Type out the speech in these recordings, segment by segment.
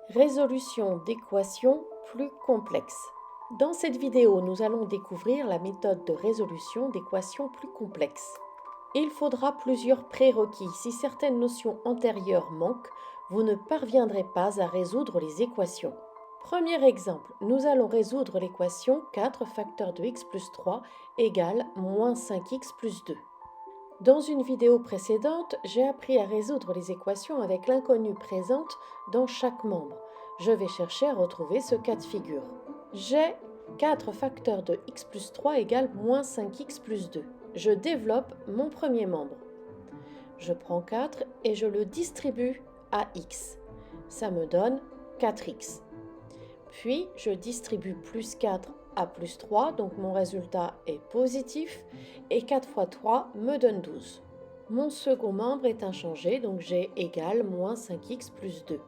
Résolution d'équations plus complexes. Dans cette vidéo, nous allons découvrir la méthode de résolution d'équations plus complexes. Il faudra plusieurs prérequis. Si certaines notions antérieures manquent, vous ne parviendrez pas à résoudre les équations. Premier exemple, nous allons résoudre l'équation 4 facteur de x plus 3 égale moins 5x plus 2. Dans une vidéo précédente, j'ai appris à résoudre les équations avec l'inconnue présente dans chaque membre. Je vais chercher à retrouver ce cas de figure. J'ai 4 facteurs de x plus 3 égale moins 5x plus 2. Je développe mon premier membre. Je prends 4 et je le distribue à x. Ça me donne 4x. Puis, je distribue plus 4 à plus 3, donc mon résultat est positif, et 4 fois 3 me donne 12. Mon second membre est inchangé, donc j'ai égal moins 5x plus 2.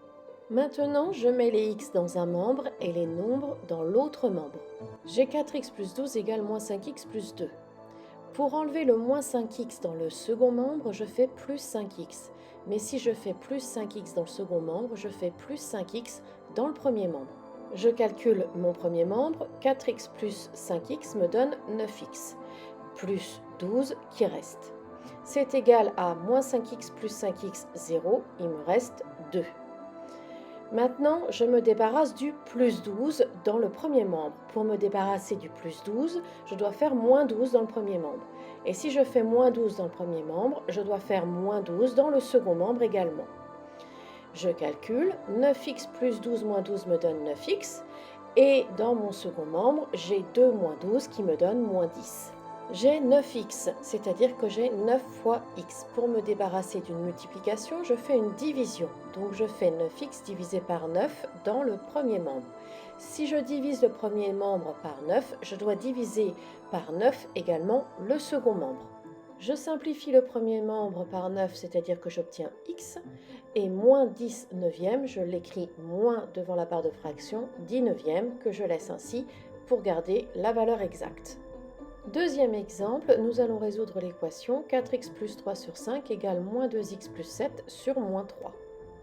Maintenant, je mets les x dans un membre et les nombres dans l'autre membre. J'ai 4x plus 12 égale moins 5x plus 2. Pour enlever le moins 5x dans le second membre, je fais plus 5x. Mais si je fais plus 5x dans le second membre, je fais plus 5x dans le premier membre. Je calcule mon premier membre, 4x plus 5x me donne 9x, plus 12 qui reste. C'est égal à moins 5x plus 5x, 0, il me reste 2. Maintenant, je me débarrasse du plus 12 dans le premier membre. Pour me débarrasser du plus 12, je dois faire moins 12 dans le premier membre. Et si je fais moins 12 dans le premier membre, je dois faire moins 12 dans le second membre également. Je calcule, 9x plus 12 moins 12 me donne 9x, et dans mon second membre, j'ai 2 moins 12 qui me donne moins 10. J'ai 9x, c'est-à-dire que j'ai 9 fois x. Pour me débarrasser d'une multiplication, je fais une division. Donc je fais 9x divisé par 9 dans le premier membre. Si je divise le premier membre par 9, je dois diviser par 9 également le second membre. Je simplifie le premier membre par 9, c'est-à-dire que j'obtiens x, et moins 10 neuvième, je l'écris moins devant la barre de fraction, 10 neuvième, que je laisse ainsi pour garder la valeur exacte. Deuxième exemple, nous allons résoudre l'équation 4x plus 3 sur 5 égale moins 2x plus 7 sur moins 3.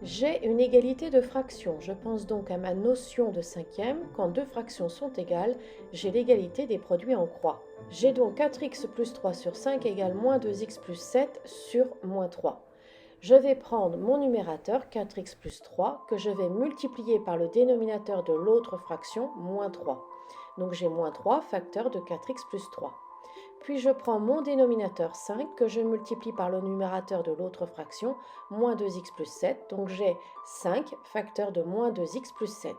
J'ai une égalité de fractions, je pense donc à ma notion de cinquième. Quand deux fractions sont égales, j'ai l'égalité des produits en croix. J'ai donc 4x plus 3 sur 5 égale moins 2x plus 7 sur moins 3. Je vais prendre mon numérateur 4x plus 3 que je vais multiplier par le dénominateur de l'autre fraction, moins 3. Donc j'ai moins 3 facteur de 4x plus 3. Puis je prends mon dénominateur 5 que je multiplie par le numérateur de l'autre fraction, moins 2x plus 7. Donc j'ai 5 facteur de moins 2x plus 7.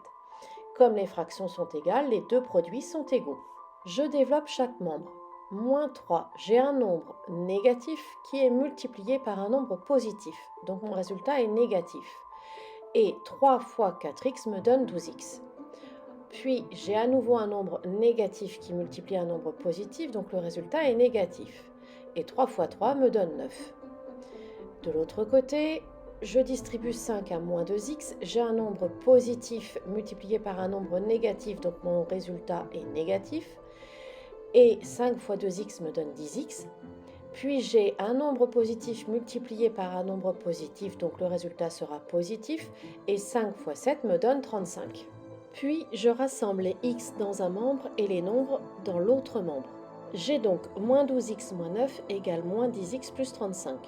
Comme les fractions sont égales, les deux produits sont égaux. Je développe chaque membre. Moins 3, j'ai un nombre négatif qui est multiplié par un nombre positif. Donc mon résultat est négatif. Et 3 fois 4x me donne 12x. Puis j'ai à nouveau un nombre négatif qui multiplie un nombre positif, donc le résultat est négatif. Et 3 fois 3 me donne 9. De l'autre côté, je distribue 5 à moins 2x, j'ai un nombre positif multiplié par un nombre négatif, donc mon résultat est négatif. Et 5 fois 2x me donne 10x. Puis j'ai un nombre positif multiplié par un nombre positif, donc le résultat sera positif. Et 5 fois 7 me donne 35. Puis je rassemble les x dans un membre et les nombres dans l'autre membre. J'ai donc moins 12x moins 9 égale moins 10x plus 35.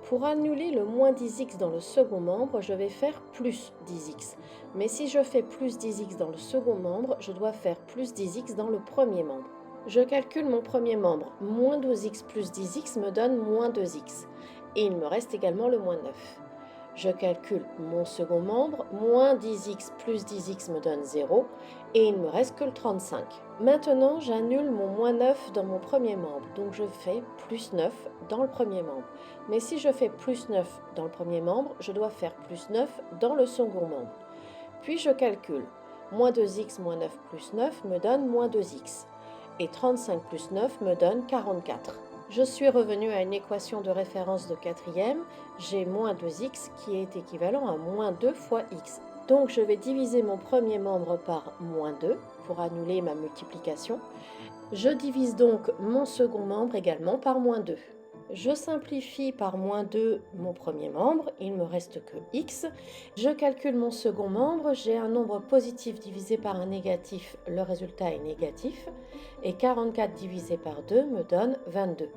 Pour annuler le moins 10x dans le second membre, je vais faire plus 10x. Mais si je fais plus 10x dans le second membre, je dois faire plus 10x dans le premier membre. Je calcule mon premier membre. Moins 12x plus 10x me donne moins 2x. Et il me reste également le moins 9. Je calcule mon second membre, moins 10x plus 10x me donne 0, et il ne me reste que le 35. Maintenant, j'annule mon moins 9 dans mon premier membre, donc je fais plus 9 dans le premier membre. Mais si je fais plus 9 dans le premier membre, je dois faire plus 9 dans le second membre. Puis je calcule, moins 2x moins 9 plus 9 me donne moins 2x, et 35 plus 9 me donne 44. Je suis revenu à une équation de référence de quatrième. J'ai moins 2x qui est équivalent à moins 2 fois x. Donc je vais diviser mon premier membre par moins 2 pour annuler ma multiplication. Je divise donc mon second membre également par moins 2. Je simplifie par moins 2 mon premier membre, il ne me reste que x. Je calcule mon second membre, j'ai un nombre positif divisé par un négatif, le résultat est négatif. Et 44 divisé par 2 me donne 22.